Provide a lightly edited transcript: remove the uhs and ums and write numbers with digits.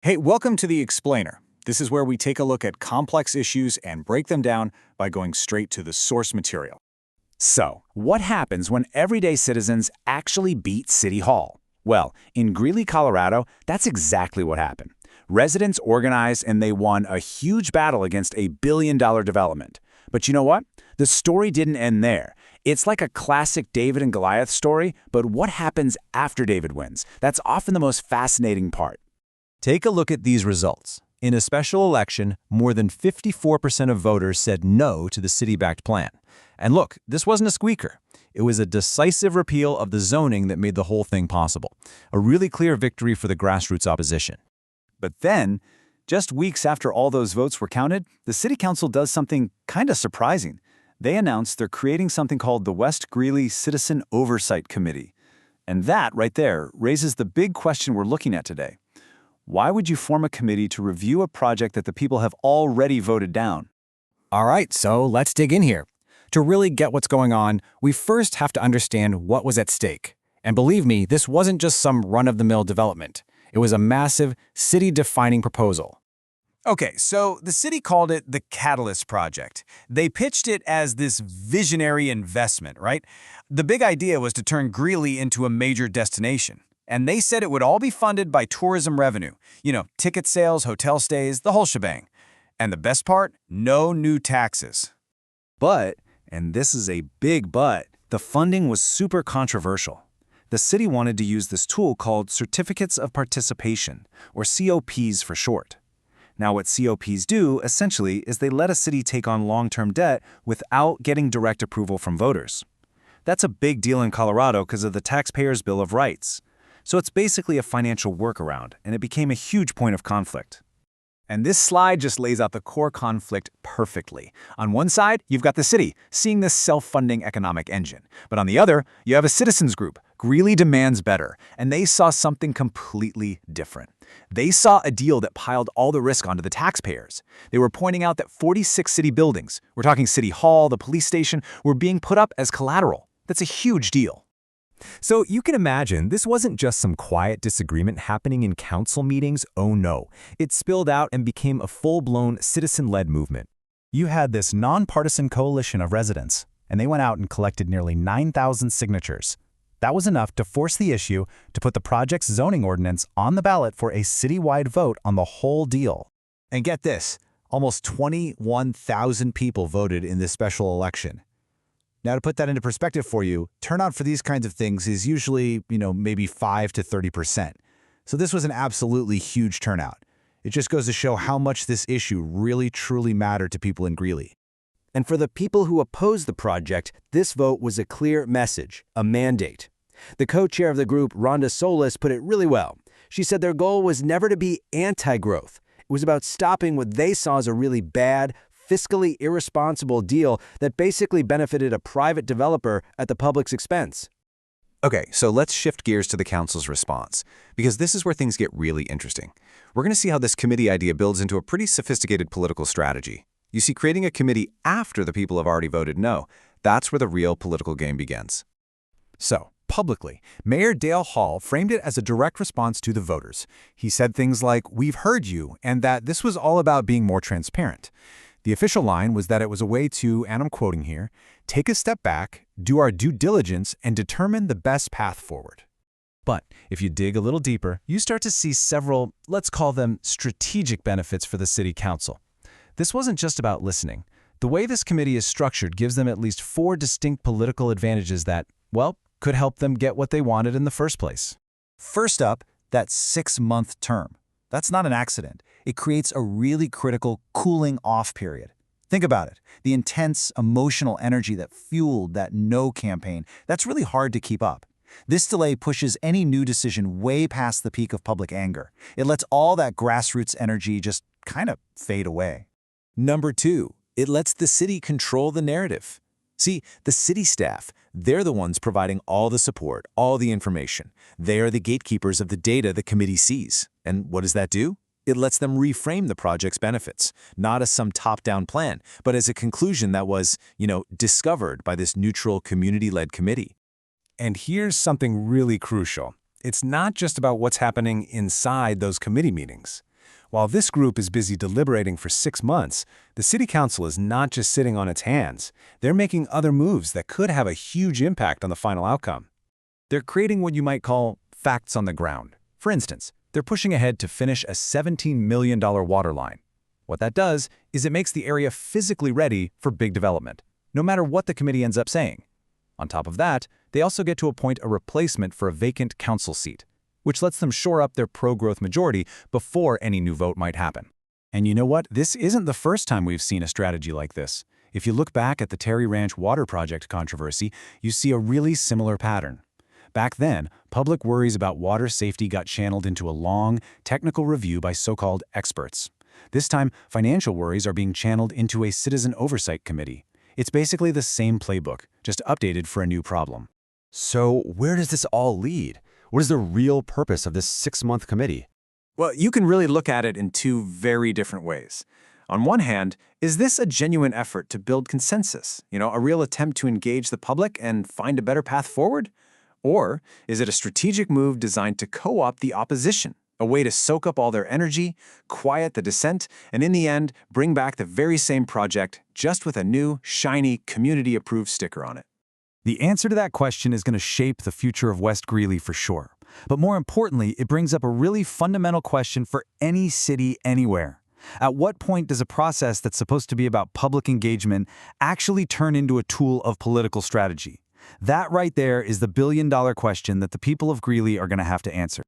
Hey, welcome to The Explainer. This is where we take a look at complex issues and break them down by going straight to the source material. So, what happens when everyday citizens actually beat City Hall? Well, in Greeley, Colorado, that's exactly what happened. Residents organized and they won a huge battle against a billion-dollar development. But you know what? The story didn't end there. It's like a classic David and Goliath story, but what happens after David wins? That's often the most fascinating part. Take a look at these results. In a special election, more than 54% of voters said no to the city-backed plan. And look, this wasn't a squeaker. It was a decisive repeal of the zoning that made the whole thing possible. A really clear victory for the grassroots opposition. But then, just weeks after all those votes were counted, the City Council does something kind of surprising. They announced they're creating something called the West Greeley Citizen Oversight Committee. And that, right there, raises the big question we're looking at today. Why would you form a committee to review a project that the people have already voted down? All right, so let's dig in here. To really get what's going on, we first have to understand what was at stake. And believe me, this wasn't just some run-of-the-mill development. It was a massive, city-defining proposal. Okay, so the city called it the Catalyst Project. They pitched it as this visionary investment, right? The big idea was to turn Greeley into a major destination. And they said it would all be funded by tourism revenue. You know, ticket sales, hotel stays, the whole shebang. And the best part? No new taxes. But, and this is a big but, the funding was super controversial. The city wanted to use this tool called Certificates of Participation, or COPs for short. Now, what COPs do, essentially, is they let a city take on long-term debt without getting direct approval from voters. That's a big deal in Colorado because of the Taxpayer's Bill of Rights. So it's basically a financial workaround, and it became a huge point of conflict. And this slide just lays out the core conflict perfectly. On one side, you've got the city, seeing this self-funding economic engine. But on the other, you have a citizens group, Greeley Demands Better, and they saw something completely different. They saw a deal that piled all the risk onto the taxpayers. They were pointing out that 46 city buildings, we're talking City Hall, the police station, were being put up as collateral. That's a huge deal. So you can imagine this wasn't just some quiet disagreement happening in council meetings. Oh no, it spilled out and became a full-blown citizen-led movement. You had this nonpartisan coalition of residents, and they went out and collected nearly 9,000 signatures. That was enough to force the issue to put the project's zoning ordinance on the ballot for a citywide vote on the whole deal. And get this, almost 21,000 people voted in this special election. Now, to put that into perspective for you, turnout for these kinds of things is usually, maybe 5 to 30%. So this was an absolutely huge turnout. It just goes to show how much this issue really, truly mattered to people in Greeley. And for the people who opposed the project, this vote was a clear message, a mandate. The co-chair of the group, Rhonda Solis, put it really well. She said their goal was never to be anti-growth. It was about stopping what they saw as a really bad, fiscally irresponsible deal that basically benefited a private developer at the public's expense. Okay, so let's shift gears to the council's response, because this is where things get really interesting. We're going to see how this committee idea builds into a pretty sophisticated political strategy. You see, creating a committee after the people have already voted no, that's where the real political game begins. So, publicly, Mayor Dale Hall framed it as a direct response to the voters. He said things like, "We've heard you," and that this was all about being more transparent. The official line was that it was a way to, and I'm quoting here, take a step back, do our due diligence, and determine the best path forward. But if you dig a little deeper, you start to see several, let's call them strategic benefits for the city council. This wasn't just about listening. The way this committee is structured gives them at least 4 distinct political advantages that, well, could help them get what they wanted in the first place. First up, that 6-month term. That's not an accident. It creates a really critical cooling-off period. Think about it. The intense emotional energy that fueled that no campaign, that's really hard to keep up. This delay pushes any new decision way past the peak of public anger. It lets all that grassroots energy just kind of fade away. Number 2, it lets the city control the narrative. See, the city staff, they're the ones providing all the support, all the information. They are the gatekeepers of the data the committee sees. And what does that do? It lets them reframe the project's benefits, not as some top-down plan, but as a conclusion that was, discovered by this neutral community-led committee. And here's something really crucial. It's not just about what's happening inside those committee meetings. While this group is busy deliberating for 6 months, the City Council is not just sitting on its hands. They're making other moves that could have a huge impact on the final outcome. They're creating what you might call facts on the ground. For instance, they're pushing ahead to finish a $17 million water line. What that does is it makes the area physically ready for big development, no matter what the committee ends up saying. On top of that, they also get to appoint a replacement for a vacant council seat, which lets them shore up their pro-growth majority before any new vote might happen. And you know what? This isn't the first time we've seen a strategy like this. If you look back at the Terry Ranch Water Project controversy, you see a really similar pattern. Back then, public worries about water safety got channeled into a long, technical review by so-called experts. This time, financial worries are being channeled into a citizen oversight committee. It's basically the same playbook, just updated for a new problem. So where does this all lead? What is the real purpose of this 6-month committee? Well, you can really look at it in two very different ways. On one hand, is this a genuine effort to build consensus? A real attempt to engage the public and find a better path forward? Or is it a strategic move designed to co-opt the opposition, a way to soak up all their energy, quiet the dissent, and in the end, bring back the very same project, just with a new, shiny, community-approved sticker on it? The answer to that question is going to shape the future of West Greeley for sure. But more importantly, it brings up a really fundamental question for any city anywhere. At what point does a process that's supposed to be about public engagement actually turn into a tool of political strategy? That right there is the billion-dollar question that the people of Greeley are going to have to answer.